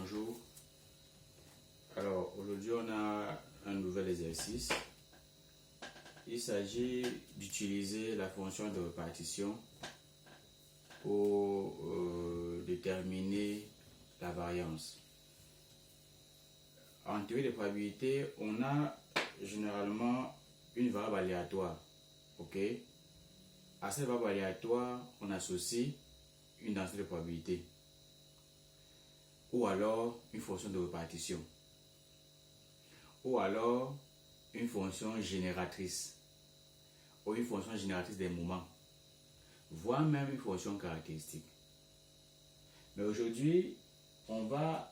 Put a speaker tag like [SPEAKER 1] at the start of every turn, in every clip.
[SPEAKER 1] bonjour. Alors aujourd'hui on a un nouvel exercice. Il s'agit d'utiliser la fonction de répartition pour déterminer la variance. En théorie de probabilité, on a généralement une variable aléatoire. Ok? À cette variable aléatoire, on associe une densité de probabilité ou alors une fonction de répartition ou alors une fonction génératrice ou une fonction génératrice des moments, voire même une fonction caractéristique. Mais aujourd'hui, on va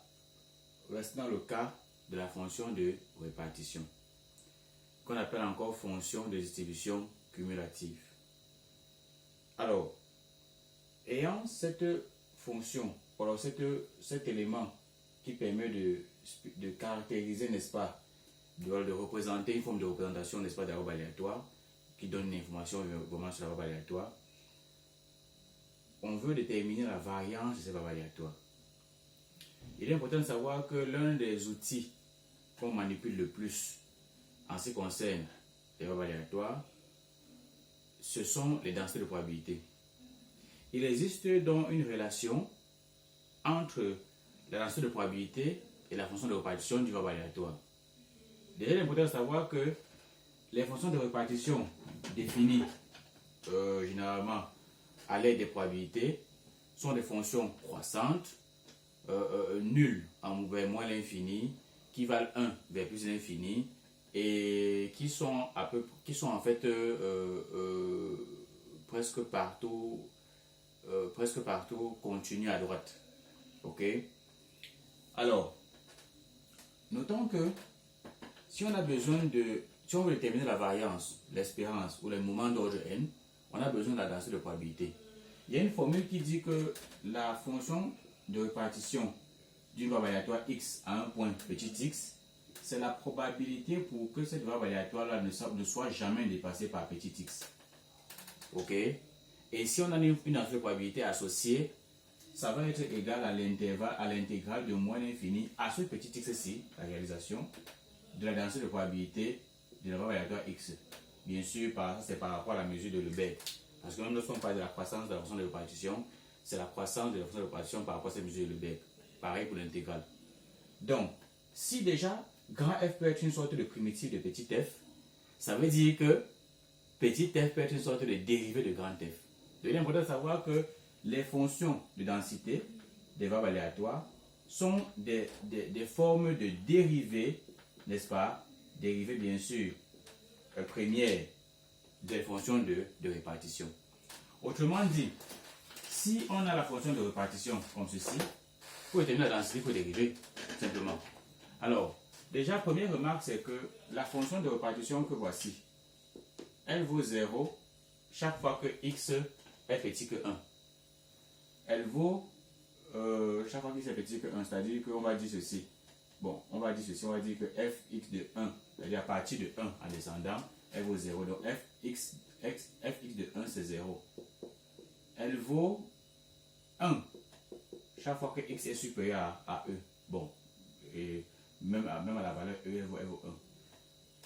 [SPEAKER 1] rester dans le cas de la fonction de répartition, qu'on appelle encore fonction de distribution cumulative. Alors, ayant cette fonction, alors cet élément qui permet de caractériser, n'est-ce pas, de représenter une forme de représentation, n'est-ce pas, de la variable aléatoire, qui donne une information vraiment sur la variable aléatoire, on veut déterminer la variance de cette variable aléatoire. Il est important de savoir que l'un des outils qu'on manipule le plus en ce qui concerne les variables aléatoires, ce sont les densités de probabilité. Il existe donc une relation entre la densité de probabilité et la fonction de répartition du variable aléatoire. Déjà, il est important de savoir que les fonctions de répartition définies généralement à l'aide des probabilités sont des fonctions croissantes, nulles vers moins l'infini, qui valent 1 vers plus l'infini et qui sont en fait presque partout continues à droite. Ok? Alors, notons que si on veut déterminer la variance, l'espérance ou les moments d'ordre n, on a besoin de la densité de probabilité. Il y a une formule qui dit que la fonction de répartition d'une variable aléatoire x à un point petit x, c'est la probabilité pour que cette variable aléatoire-là ne soit jamais dépassée par petit x. Ok? Et si on a une densité de probabilité associée, ça va être égal à l'intégrale de moins l'infini à ce petit x-ci, la réalisation de la densité de probabilité de la variable aléatoire x. Bien sûr, c'est par rapport à la mesure de Lebesgue. Parce que même lorsqu'on parle de la croissance de la fonction de répartition, c'est la croissance de la fonction de répartition par rapport à cette mesure de Lebesgue. Pareil pour l'intégrale. Donc, si déjà grand f peut être une sorte de primitif de petit f, ça veut dire que petit f peut être une sorte de dérivé de grand f. Donc, il est important de savoir que les fonctions de densité des variables aléatoires sont des formes de dérivées, n'est-ce pas? Dérivées bien sûr premières des fonctions de répartition. Autrement dit, si on a la fonction de répartition comme ceci, pour déterminer la densité, il faut dériver simplement. Alors, déjà, première remarque, c'est que la fonction de répartition que voici, elle vaut 0 chaque fois que x est petit que 1. Elle vaut chaque fois que x est petit que 1, c'est-à-dire qu'on va dire ceci. Bon, on va dire que fx de 1, c'est-à-dire à partir de 1 en descendant, elle vaut 0. Donc fx de 1, c'est 0. Elle vaut 1 chaque fois que x est supérieur à e. Bon, et même à la valeur e, elle vaut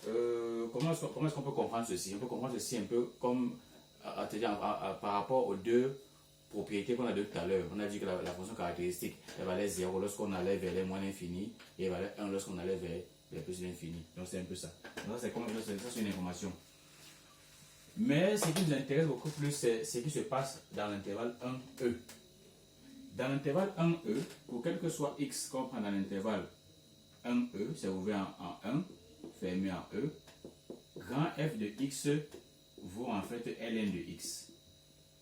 [SPEAKER 1] 1. Comment est-ce qu'on peut comprendre ceci? On peut comprendre ceci un peu comme par rapport aux deux propriétés qu'on a dit tout à l'heure. On a dit que la fonction caractéristique, elle valait 0 lorsqu'on allait vers les moins l'infini et elle valait 1 lorsqu'on allait vers plus l'infini. Donc c'est un peu ça. Donc ça c'est une information. Mais ce qui nous intéresse beaucoup plus, c'est ce qui se passe dans l'intervalle 1e. Dans l'intervalle 1e, pour quel que soit x qu'on prend dans l'intervalle 1e, c'est ouvert en 1, fermé en e, grand f de x vaut en fait ln de x.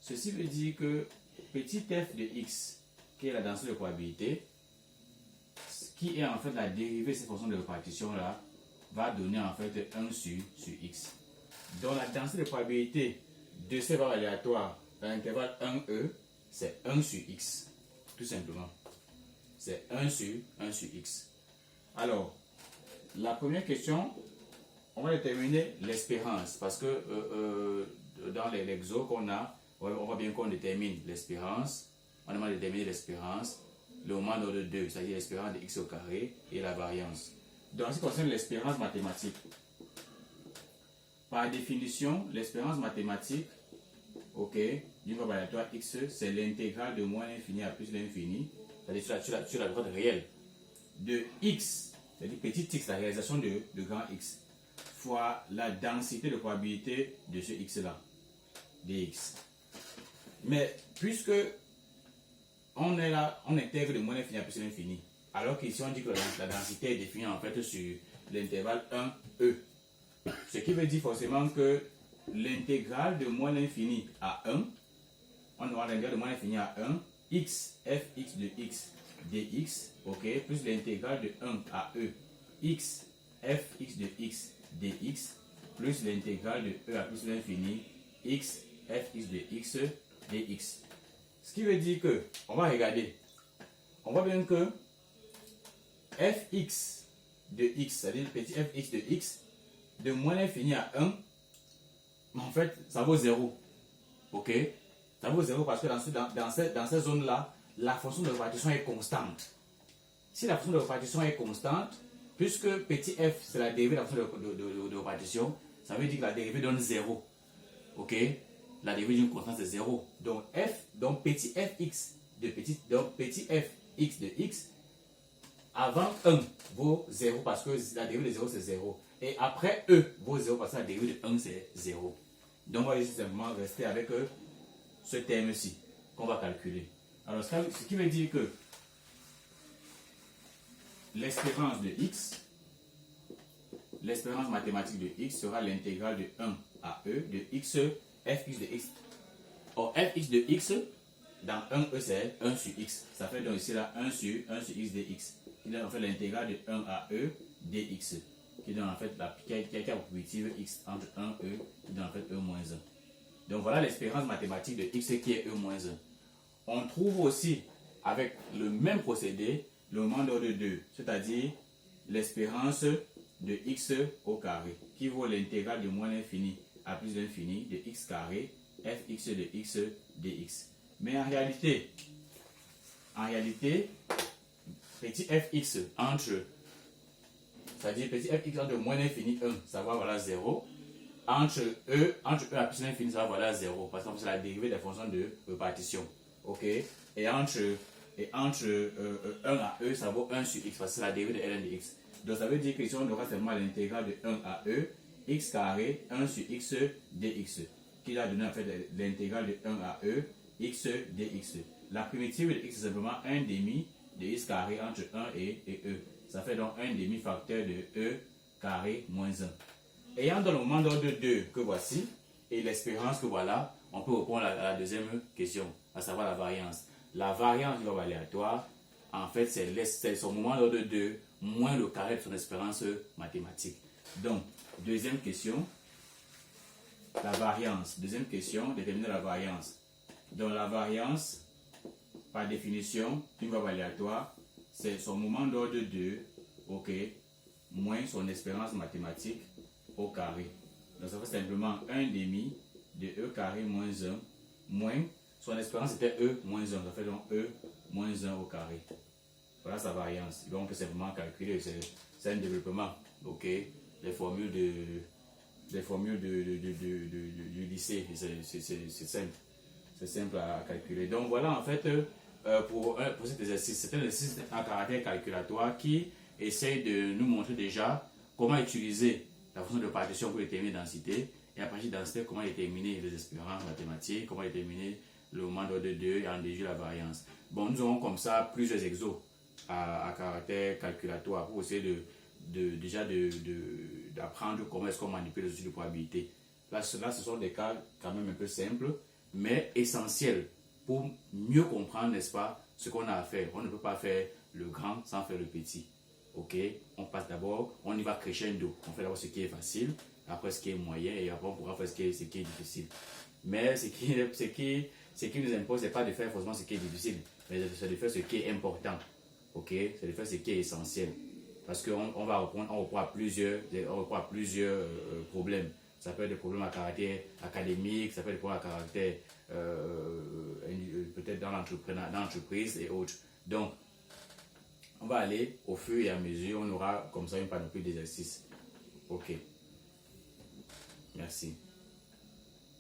[SPEAKER 1] Ceci veut dire que petit f de x, qui est la densité de probabilité, qui est en fait la dérivée de cette fonction de répartition là, va donner en fait 1 sur x. Donc la densité de probabilité de ces variables aléatoires dans l'intervalle 1e, c'est 1 sur x. Tout simplement. C'est 1 sur x. Alors, la première question, on va déterminer l'espérance. Parce que dans l'exo qu'on a, on voit bien qu'on détermine l'espérance. On demande de déterminer l'espérance le moment d'ordre 2, c'est-à-dire l'espérance de x au carré et la variance. Donc, en ce qui concerne l'espérance mathématique, par définition, l'espérance mathématique, ok, d'une variable aléatoire x, c'est l'intégrale de moins l'infini à plus l'infini, c'est-à-dire sur la droite réelle, de x, c'est-à-dire petit x, la réalisation de grand x, fois la densité de probabilité de ce x-là, dx. Mais puisque on est là, on intègre de moins l'infini à plus l'infini, alors qu'ici on dit que la densité est définie en fait sur l'intervalle 1e. Ce qui veut dire forcément que l'intégrale de moins l'infini à 1, on aura l'intégrale de moins l'infini à 1, x, fx de x dx, ok, plus l'intégrale de 1 à e, x, fx de x dx, plus l'intégrale de e à plus l'infini, x, fx de x dx. Ce qui veut dire que, on va regarder, on voit bien que fx de x, c'est-à-dire le petit fx de x, de moins l'infini à 1, en fait, ça vaut 0. Ok? Ça vaut 0 parce que dans cette zone-là, la fonction de répartition est constante. Si la fonction de répartition est constante, puisque petit f, c'est la dérivée de la fonction de répartition, ça veut dire que la dérivée donne 0. Ok? La dérivée d'une constante, c'est 0. Donc, petit fx de petit fx de x, avant 1 vaut 0 parce que la dérivée de 0 c'est 0. Et après e vaut 0 parce que la dérivée de 1 c'est 0. Donc on va juste simplement rester avec ce terme-ci qu'on va calculer. Alors ce qui veut dire que l'espérance de x, l'espérance mathématique de x sera l'intégrale de 1 à e de x fx de x. Or fx de x dans 1e c'est 1 sur x. Ça fait donc ici là 1 sur x dx. Qui donne en fait l'intégrale de 1 à e dx. Qui donne en fait la propriétive x entre 1 e qui donne en fait e moins 1. Donc voilà l'espérance mathématique de x qui est e moins 1. On trouve aussi avec le même procédé le moment d'ordre 2, c'est-à-dire l'espérance de x au carré qui vaut l'intégrale de moins l'infini à plus l'infini de x carré fx de x dx. Mais en réalité, petit fx entre, c'est-à-dire petit fx entre moins l'infini 1, ça va voilà 0. Entre e à plus l'infini, ça va voilà 0. Parce que c'est la dérivée des fonctions de répartition. Ok? Et entre 1 à e, ça vaut 1 sur x, parce que c'est la dérivée de ln de x. Donc ça veut dire que si on aura seulement l'intégrale de 1 à e, x carré 1 sur x dx, qui a donné en fait l'intégrale de 1 à e, x dx. La primitive de x est simplement 1 demi de x carré entre 1 et e. Ça fait donc 1 demi facteur de e carré moins 1. Ayant dans le moment d'ordre 2 que voici, et l'espérance que voilà, on peut répondre à la deuxième question, à savoir la variance. La variance du variable aléatoire, en fait, c'est son moment d'ordre 2 moins le carré de son espérance mathématique. Donc, deuxième question, la variance. Deuxième question, déterminer la variance. Donc, la variance, par définition, d'une variable aléatoire, c'est son moment d'ordre 2, ok, moins son espérance mathématique au carré. Donc, ça fait simplement 1 demi de e carré moins 1, moins, son espérance était e moins 1, ça fait donc e moins 1 au carré. Voilà sa variance. Donc, c'est vraiment calculé, c'est un développement, ok, les formules du lycée, c'est simple. C'est simple à calculer. Donc voilà en fait pour cet exercice. C'est un exercice à caractère calculatoire qui essaye de nous montrer déjà comment utiliser la fonction de partition pour déterminer la densité et à partir de densité comment déterminer les espérances mathématiques, comment déterminer le moment d'ordre 2 et en déduire la variance. Bon, nous aurons comme ça plusieurs exos à caractère calculatoire pour essayer d'apprendre comment est-ce qu'on manipule les outils de probabilité. Là, ce sont des cas quand même un peu simples, mais essentiels pour mieux comprendre, n'est-ce pas, ce qu'on a à faire. On ne peut pas faire le grand sans faire le petit. Ok, on passe d'abord, on y va crescendo. On fait d'abord ce qui est facile, après ce qui est moyen, et après on pourra faire ce qui est difficile. Mais ce qui nous impose, ce n'est pas de faire forcément ce qui est difficile, mais c'est de faire ce qui est important. Ok, c'est de faire ce qui est essentiel. Parce qu'on va reprendre à plusieurs problèmes. Ça peut être des problèmes à caractère académique, ça peut être des problèmes à caractère peut-être dans l'entreprise et autres. Donc, On va aller au fur et à mesure, on aura comme ça une panoplie d'exercices. Ok. Merci.